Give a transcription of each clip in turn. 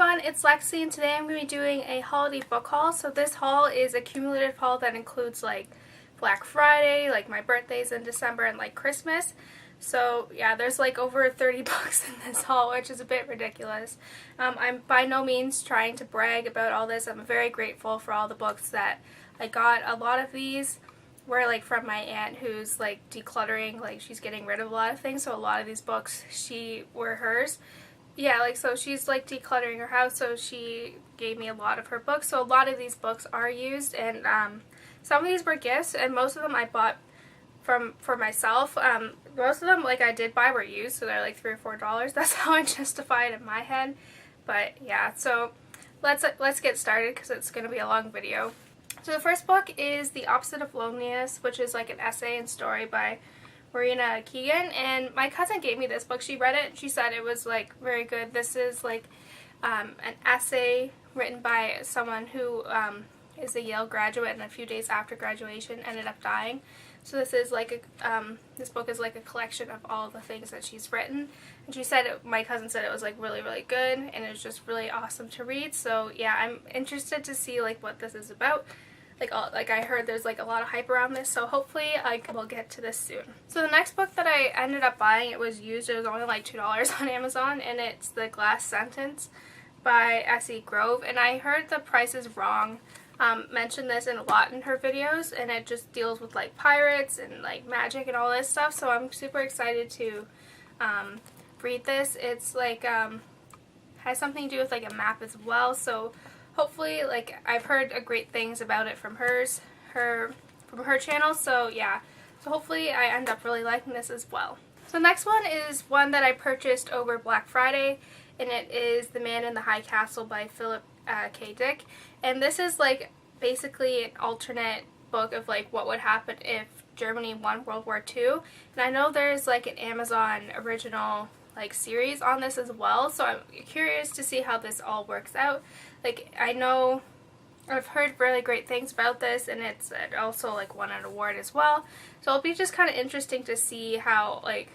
everyone, it's Lexi, and today I'm going to be doing a holiday book haul. So this haul is a cumulative haul that includes like Black Friday, like my birthdays in December, and like Christmas. So yeah, there's like over 30 books in this haul, which is a bit ridiculous. I'm by no means trying to brag about all this. I'm very grateful for all the books that I got. A lot of these were like from my aunt who's like decluttering, like she's getting rid of a lot of things, so a lot of these books were hers. Yeah, like so she's like decluttering her house, so she gave me a lot of her books. So a lot of these books are used, and some of these were gifts, and most of them I bought for myself. Most of them, like I did buy, were used, so they're like $3 or $4. That's how I justify it in my head. But yeah, so let's get started because it's gonna be a long video. So the first book is The Opposite of Loneliness, which is like an essay and story by Marina Keegan, and my cousin gave me this book. She read it and she said it was like very good. This is like an essay written by someone who is a Yale graduate, and a few days after graduation ended up dying. So this is like this book is like a collection of all the things that she's written, and she said my cousin said it was like really good, and it was just really awesome to read. So yeah, I'm interested to see like what this is about. Like I heard there's like a lot of hype around this, so hopefully I will get to this soon. So the next book that I ended up buying, it was used. It was only like $2 on Amazon, and it's The Glass Sentence by S.E. Grove, and I heard the price is wrong. Mentioned this in a lot in her videos, and it just deals with like pirates and like magic and all this stuff, so I'm super excited to read this. It's like has something to do with like a map as well, so hopefully, like, I've heard great things about it from her channel, so yeah. So hopefully I end up really liking this as well. So the next one is one that I purchased over Black Friday, and it is The Man in the High Castle by Philip K. Dick. And this is like basically an alternate book of like what would happen if Germany won World War II. And I know there's like an Amazon original like series on this as well, so I'm curious to see how this all works out. Like, I know I've heard really great things about this, and it's also like won an award as well, so it'll be just kind of interesting to see how like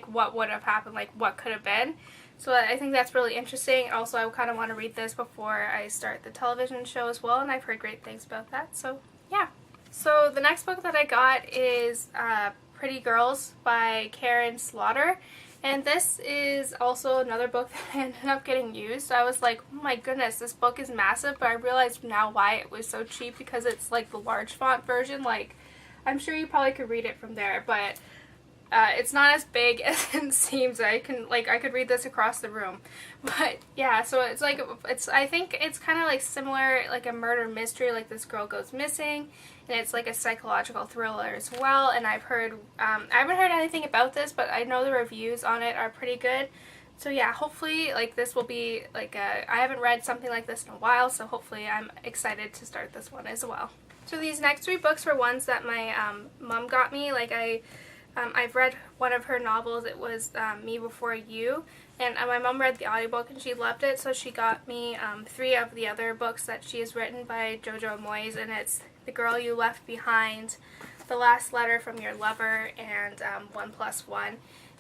what would have happened, like what could have been. So I think that's really interesting. Also, I kind of want to read this before I start the television show as well, and I've heard great things about that, so yeah. So the next book that I got is Pretty Girls by Karen Slaughter, and this is also another book that I ended up getting used. I was like, oh my goodness, this book is massive, but I realized now why it was so cheap, because it's like the large font version. Like, I'm sure you probably could read it from there, but it's not as big as it seems. I could read this across the room. But yeah, so it's like, I think it's kind of like similar, like a murder mystery, like this girl goes missing, and it's like a psychological thriller as well. And I've heard, I haven't heard anything about this, but I know the reviews on it are pretty good. So yeah, hopefully like this will be like I haven't read something like this in a while, so hopefully I'm excited to start this one as well. So these next three books were ones that my mom got me. Like I've read one of her novels. It was Me Before You, and my mom read the audiobook and she loved it, so she got me three of the other books that she has written by Jojo Moyes, and it's The Girl You Left Behind, The Last Letter from Your Lover, and 1+1.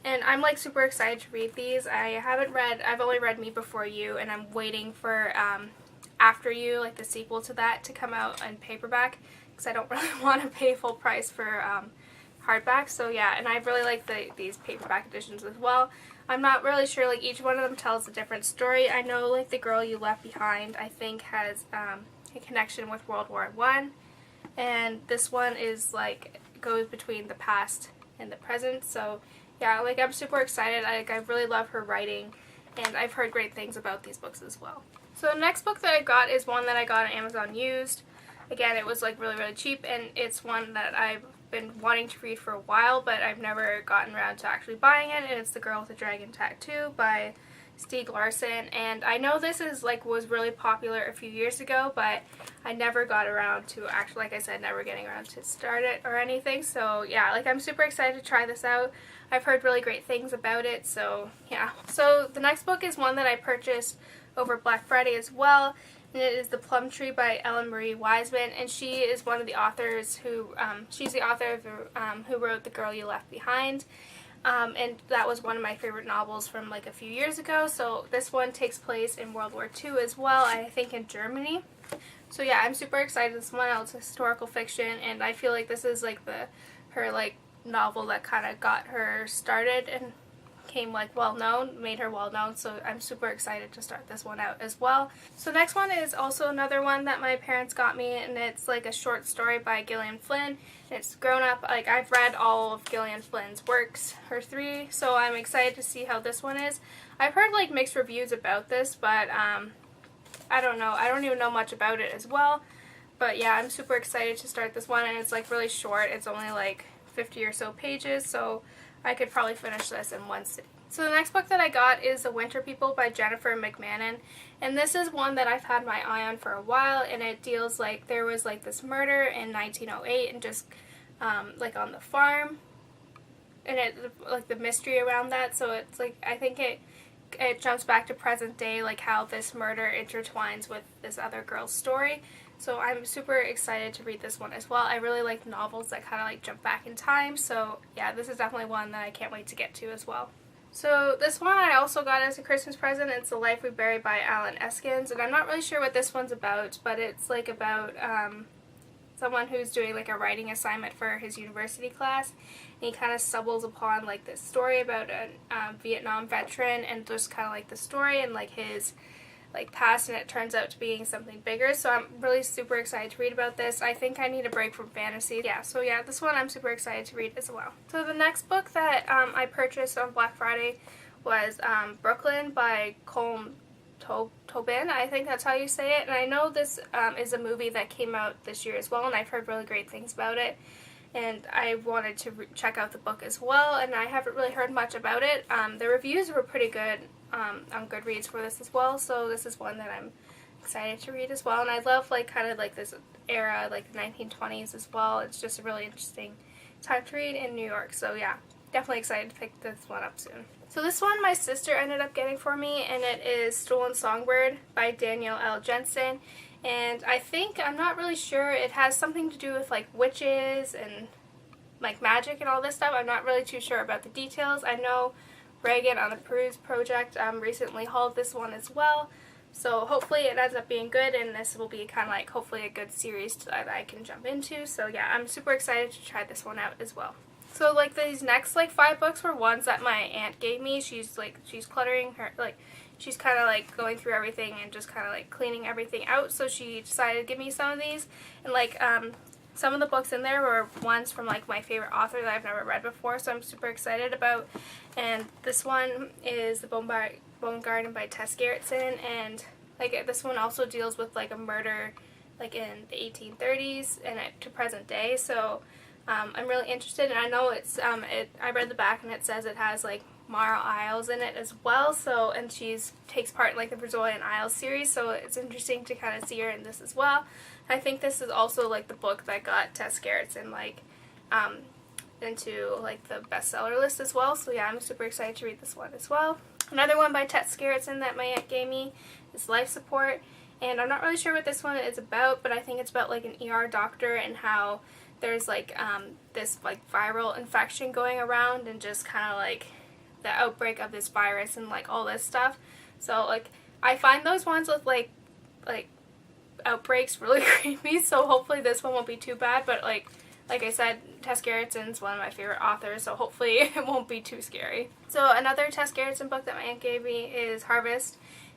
And I'm like super excited to read these. I've only read Me Before You, and I'm waiting for After You, like the sequel to that, to come out in paperback, because I don't really want to pay full price for hardback. So yeah, and I really like these paperback editions as well. I'm not really sure, like each one of them tells a different story. I know like The Girl You Left Behind, I think, has a connection with World War I, and this one is like goes between the past and the present. So yeah, like I'm super excited. I really love her writing, and I've heard great things about these books as well. So the next book that I got is one that I got on Amazon used. Again, it was like really cheap, and it's one that I've been wanting to read for a while, but I've never gotten around to actually buying it, and it's The Girl with the Dragon Tattoo by Stieg Larsson. And I know this is was really popular a few years ago, but I never got around to actually, like I said, never getting around to start it or anything. So yeah, like I'm super excited to try this out. I've heard really great things about it, so yeah. So the next book is one that I purchased over Black Friday as well, and it is The Plum Tree by Ellen Marie Wiseman, and she is one of the authors who, she's the author of who wrote The Girl You Left Behind. and that was one of my favorite novels from like a few years ago. So this one takes place in World War II as well, I think in Germany. So yeah, I'm super excited. This one, it's historical fiction, and I feel like this is like her like novel that kind of got her started and became like well known, made her well known. So I'm super excited to start this one out as well. So next one is also another one that my parents got me, and it's like a short story by Gillian Flynn. It's grown up, like I've read all of Gillian Flynn's works, her 3, so I'm excited to see how this one is. I've heard like mixed reviews about this, but I don't know. I don't even know much about it as well. But yeah, I'm super excited to start this one, and it's like really short. It's only like 50 or so pages, so I could probably finish this in one sitting. So the next book that I got is The Winter People by Jennifer McMahon, and this is one that I've had my eye on for a while, and it deals like there was like this murder in 1908 and just like on the farm, and it like the mystery around that. So it's like I think it jumps back to present day, like how this murder intertwines with this other girl's story. So I'm super excited to read this one as well. I really like novels that kind of like jump back in time, so yeah, this is definitely one that I can't wait to get to as well. So this one I also got as a Christmas present. It's The Life We Bury by Alan Eskins, and I'm not really sure what this one's about, but it's like about someone who's doing like a writing assignment for his university class, and he kind of stumbles upon like this story about a Vietnam veteran, and just kind of like the story and like his like past, and it turns out to being something bigger. So I'm really super excited to read about this. I think I need a break from fantasy. Yeah, so yeah, this one I'm super excited to read as well. So the next book that I purchased on Black Friday was Brooklyn by Colm Tobin, I think that's how you say it. And I know this is a movie that came out this year as well, and I've heard really great things about it. And I wanted to check out the book as well, and I haven't really heard much about it. The reviews were pretty good on Goodreads for this as well, so this is one that I'm excited to read as well. And I love like kind of like this era, like the 1920s as well. It's just a really interesting time to read in New York, so yeah, definitely excited to pick this one up soon. So this one my sister ended up getting for me, and it is Stolen Songbird by Danielle L. Jensen. And I think, I'm not really sure, it has something to do with like witches and like magic and all this stuff. I'm not really too sure about the details. I know Reagan on the Peruse Project recently hauled this one as well. So hopefully it ends up being good, and this will be kind of like hopefully a good series that I can jump into. So yeah, I'm super excited to try this one out as well. So like these next like 5 books were ones that my aunt gave me. She's cluttering her, like she's kind of like going through everything and just kind of like cleaning everything out. So she decided to give me some of these, and like some of the books in there were ones from like my favorite author that I've never read before, so I'm super excited about. And this one is The Bone Garden by Tess Gerritsen, and like this one also deals with like a murder like in the 1830s and to present day. So I'm really interested, and I know it's I read the back and it says it has like Mara Isles in it as well, so, and she's takes part in like the Brazilian Isles series, so it's interesting to kind of see her in this as well. I think this is also like the book that got Tess Gerritsen like into like the bestseller list as well, so yeah, I'm super excited to read this one as well. Another one by Tess Gerritsen that my aunt gave me is Life Support, and I'm not really sure what this one is about, but I think it's about like an ER doctor and how there's like this like viral infection going around, and just kind of like the outbreak of this virus and like all this stuff. So like I find those ones with like outbreaks really creepy, so hopefully this one won't be too bad. But like I said, Tess Gerritsen's one of my favorite authors, so hopefully it won't be too scary. So another Tess Gerritsen book that my aunt gave me is Harvest,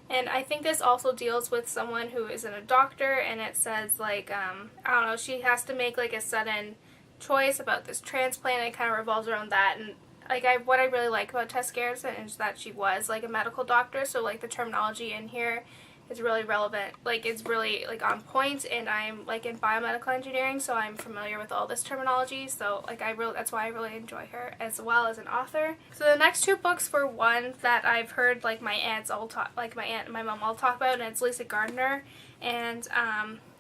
and I think this also deals with someone who isn't a doctor, and it says like I don't know, she has to make like a sudden choice about this transplant, and it kind of revolves around that. And like what I really like about Tess Gerritsen is that she was like a medical doctor, so like the terminology in here is really relevant, like it's really like on point, and I'm like in biomedical engineering, so I'm familiar with all this terminology, so like that's why I really enjoy her as well as an author. So the next 2 books were one that I've heard like my aunts all talk, like my aunt and my mom all talk about, and it's Lisa Gardner, and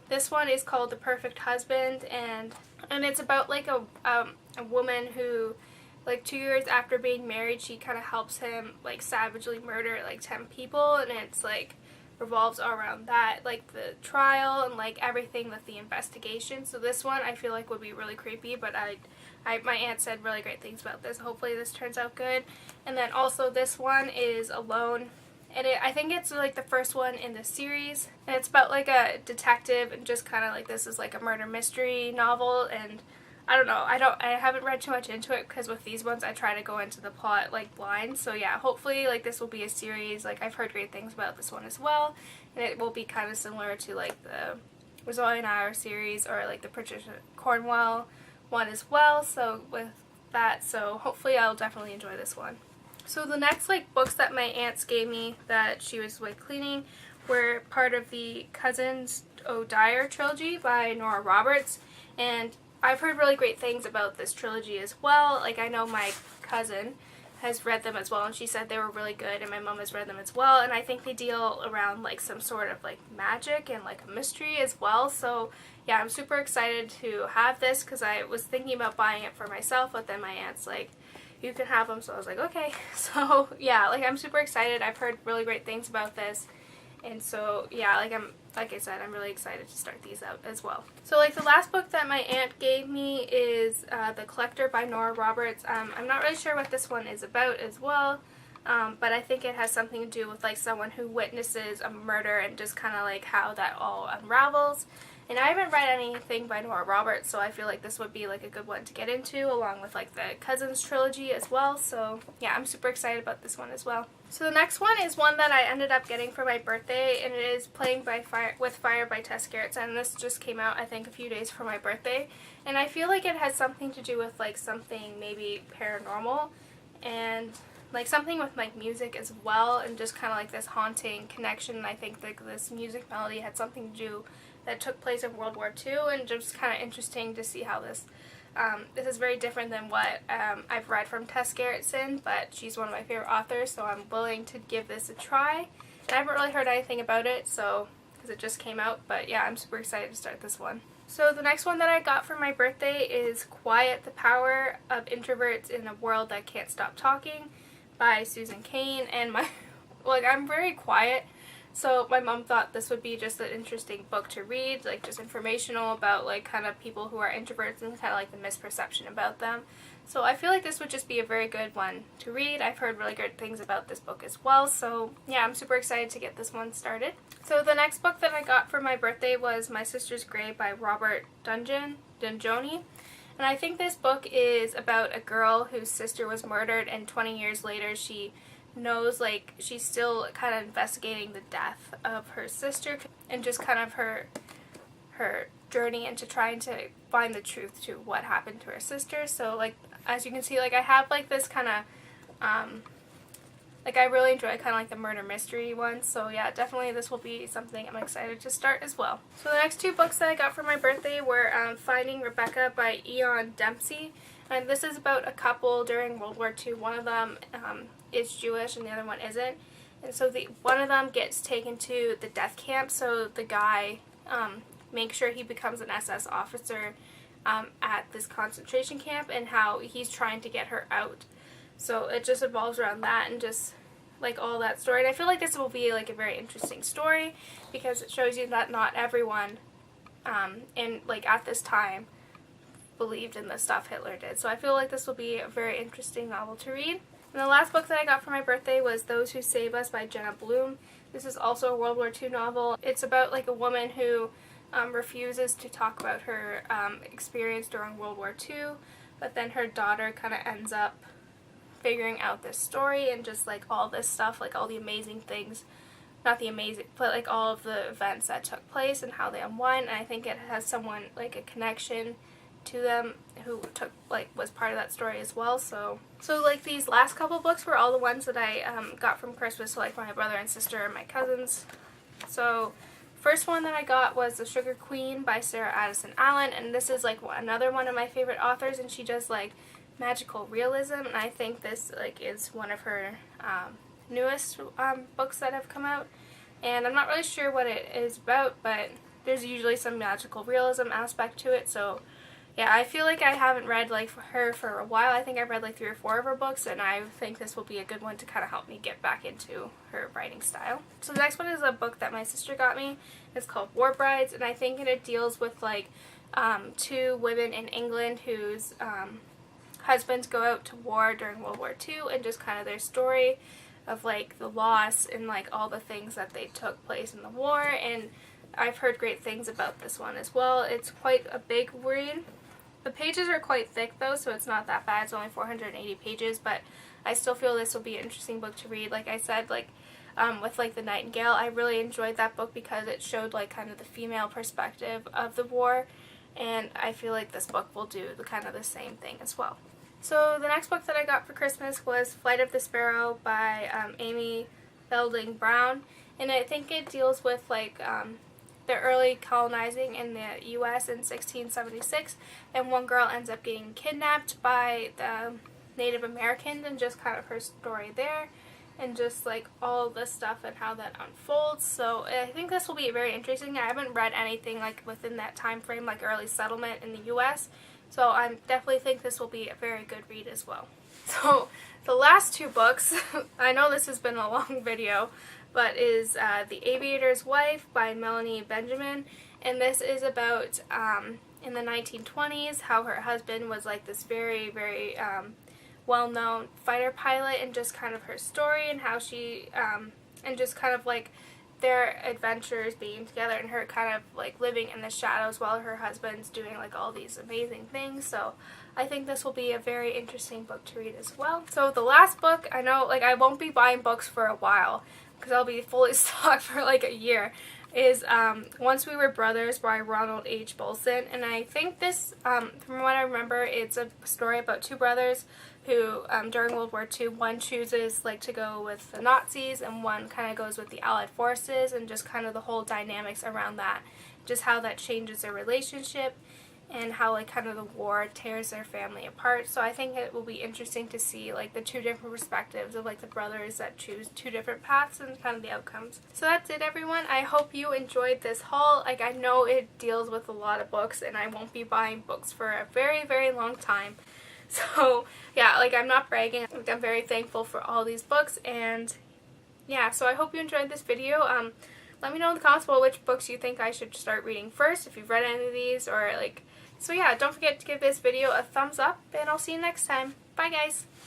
this one is called The Perfect Husband, and it's about like a woman who like 2 years after being married, she kind of helps him like savagely murder like 10 people, and it's like revolves around that, like the trial and like everything with the investigation. So this one I feel like would be really creepy, but My aunt said really great things about this. Hopefully this turns out good. And then also this one is Alone. And I think it's like the first one in the series. And it's about like a detective and just kind of like this is like a murder mystery novel. And I don't know. I haven't read too much into it because with these ones I try to go into the plot like blind. So yeah, hopefully like this will be a series. Like I've heard great things about this one as well. And it will be kind of similar to like the Rosalie and I series or like the Patricia Cornwell one as well. So with that, so hopefully I'll definitely enjoy this one. So the next like books that my aunts gave me that she was like cleaning were part of the Cousins O'Dyer trilogy by Nora Roberts, and I've heard really great things about this trilogy as well. Like I know my cousin has read them as well, and she said they were really good, and my mom has read them as well, and I think they deal around like some sort of like magic and like a mystery as well. So yeah, I'm super excited to have this because I was thinking about buying it for myself, but then my aunt's like, you can have them, so I was like, okay. So yeah, like I'm super excited. I've heard really great things about this, and so yeah, like I said, I'm really excited to start these out as well. So like the last book that my aunt gave me is The Collector by Nora Roberts. I'm not really sure what this one is about as well, but I think it has something to do with like someone who witnesses a murder and just kind of like how that all unravels. And I haven't read anything by Nora Roberts, so I feel like this would be like a good one to get into along with like the Cousins trilogy as well. So yeah, I'm super excited about this one as well. So the next one is one that I ended up getting for my birthday, and it is Playing with Fire by Tess Gerritsen, and this just came out I think a few days for my birthday. And I feel like it has something to do with like something maybe paranormal and like something with like music as well, and just kind of like this haunting connection. And I think like this music melody had something to do that took place in World War II, and just kind of interesting to see how this this is very different than what I've read from Tess Gerritsen, but she's one of my favorite authors, so I'm willing to give this a try. And I haven't really heard anything about it, so because it just came out, but yeah, I'm super excited to start this one. So the next one that I got for my birthday is Quiet: The Power of Introverts in a World That Can't Stop Talking by Susan Cain. And I'm very quiet, so my mom thought this would be just an interesting book to read, like just informational about like kind of people who are introverts and kind of like the misperception about them. So I feel like this would just be a very good one to read. I've heard really good things about this book as well, so yeah, I'm super excited to get this one started. So the next book that I got for my birthday was My Sister's Grave by Robert Dungeon. And I think this book is about a girl whose sister was murdered, and 20 years later she knows like she's still kind of investigating the death of her sister, and just kind of her journey into trying to find the truth to what happened to her sister. So like as you can see, like I have like this kind of like I really enjoy kind of like the murder mystery ones, so yeah, definitely this will be something I'm excited to start as well. So the next two books that I got for my birthday were Finding Rebecca by Ian Dempsey, and this is about a couple during World War II. One of them is Jewish and the other one isn't, and so one of them gets taken to the death camp, so the guy makes sure he becomes an SS officer at this concentration camp, and how he's trying to get her out. So it just evolves around that and just like all that story. And I feel like this will be like a very interesting story because it shows you that not everyone in like at this time believed in the stuff Hitler did. So I feel like this will be a very interesting novel to read. And the last book that I got for my birthday was Those Who Save Us by Jenna Bloom. This is also a World War II novel. It's about like a woman who refuses to talk about her experience during World War II, but then her daughter kind of ends up figuring out this story and just like all this stuff, like all the amazing things, not the amazing, but like all of the events that took place and how they unwind. And I think it has someone like a connection to them who was part of that story as well. So like these last couple books were all the ones that I got from Christmas, so like my brother and sister and my cousins. So first one that I got was The Sugar Queen by Sarah Addison Allen, and this is like another one of my favorite authors, and she does like magical realism, and I think this like is one of her newest books that have come out, and I'm not really sure what it is about, but there's usually some magical realism aspect to it. So yeah, I feel like I haven't read like her for a while. I think I've read like 3 or 4 of her books, and I think this will be a good one to kind of help me get back into her writing style. So the next one is a book that my sister got me. It's called War Brides, and I think it deals with like 2 women in England whose husbands go out to war during World War II and just kind of their story of like the loss and like all the things that they took place in the war. And I've heard great things about this one as well. It's quite a big read. The pages are quite thick though, so it's not that bad. It's only 480 pages, but I still feel this will be an interesting book to read. Like I said, like with like The Nightingale, I really enjoyed that book because it showed like kind of the female perspective of the war, and I feel like this book will do the kind of the same thing as well. So the next book that I got for Christmas was Flight of the Sparrow by Amy Belding Brown, and I think it deals with like the early colonizing in the U.S. in 1676, and one girl ends up getting kidnapped by the Native Americans and just kind of her story there, and just like all the stuff and how that unfolds. So I think this will be very interesting. I haven't read anything like within that time frame, like early settlement in the U.S., so I definitely think this will be a very good read as well. So the last two books, I know this has been a long video, but is The Aviator's Wife by Melanie Benjamin, and this is about in the 1920s how her husband was like this very, very well-known fighter pilot, and just kind of her story and how she and just kind of like their adventures being together and her kind of like living in the shadows while her husband's doing like all these amazing things. So I think this will be a very interesting book to read as well. So the last book, I know like I won't be buying books for a while because I'll be fully stocked for like a year, is Once We Were Brothers by Ronald H. Bolson. And I think this, from what I remember, it's a story about two brothers who, during World War II, one chooses like to go with the Nazis and one kind of goes with the Allied forces, and just kind of the whole dynamics around that, just how that changes their relationship and how like kind of the war tears their family apart. So I think it will be interesting to see like the two different perspectives of like the brothers that choose two different paths and kind of the outcomes. So that's it, everyone. I hope you enjoyed this haul. Like I know it deals with a lot of books and I won't be buying books for a very, very long time. So yeah, like I'm not bragging. I'm very thankful for all these books, and yeah, so I hope you enjoyed this video. Let me know in the comments below which books you think I should start reading first, if you've read any of these, or like, so yeah, don't forget to give this video a thumbs up, and I'll see you next time. Bye guys!